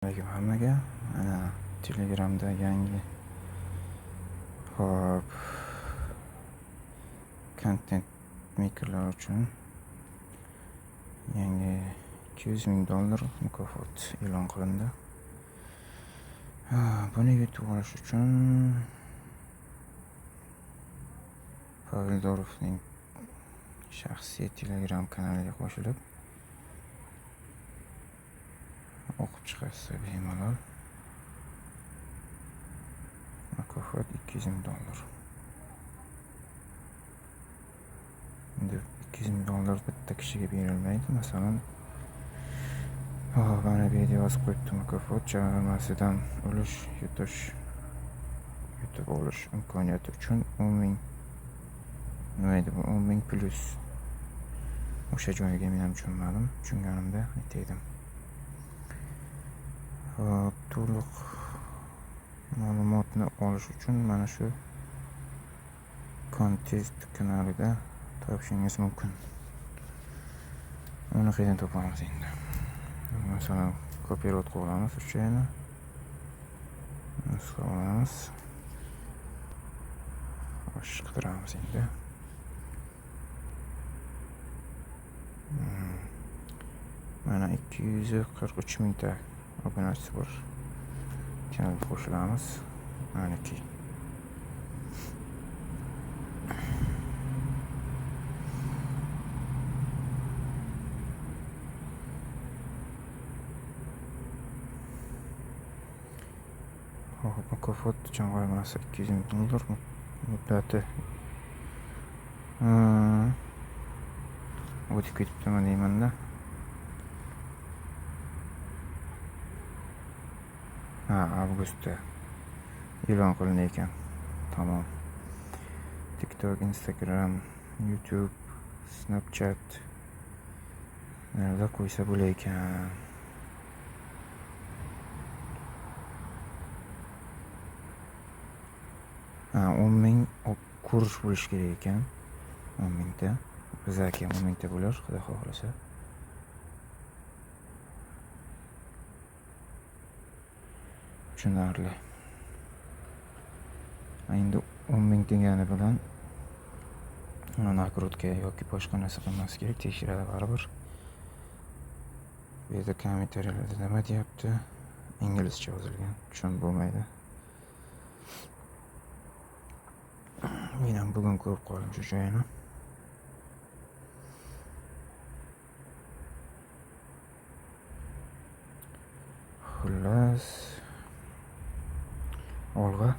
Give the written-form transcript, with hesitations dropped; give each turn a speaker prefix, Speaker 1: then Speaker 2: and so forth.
Speaker 1: Assalomu alaykum hammaga. Telegramda yangi content makerlar uchun yangi $200,000 mukofot e'lon qilindi. Buni yutib olish uchun Pavel Durovning shaxsiy Telegram kanaliga qo'shilib o'qib chiqasiz bemalol. Mukofot $200,000. Endi $200,000 bitta kishiga berilmaydi. Masalan, mana bu yerda yozib qo'yibdi: mukofot jamg'armasidan ulush yutib olish imkoniyati uchun 10,000 nima edi bu 10,000 plyus. O'sha joyiga men ham tushunmadim. Tushunganimda aytaydim. To'liq ma'lumotni olish uchun mana shu kontest kanaliga topishingiz mumkin. Uni qayerdan topamiz endi? Masalan, kopirovod qilamiz o'shani. Nusxa olamiz. Qidiramiz endi. Mana 243 mingta obunachisi bor. Kanalga qo'shilamiz. Maniki. Mukofot jamg'armasi $200,000 muddati o'tib ketibdimi deyman-da. Avgustda e'lon qilindi ekan. Tamom. TikTok, Instagram, YouTube, Snapchat nereda qo'ysa bo'lar ekan. $10,000 kurs bo'lish kerak ekan. 10 mingta. Bizga 10 mingta bo'lar, xudo xohlasa. Tushunarli. Endi 10 ming degani bilan nakrutka yoki boshqa narsa qilmas kerak, tekshiradi baribir. Bu yerda kommentariylarda nima deyapti? Inglizcha yozilgan, tushunib bo'lmaydi. Men ham bugun ko'rib qoldim shu joyini. Xullas, olg'a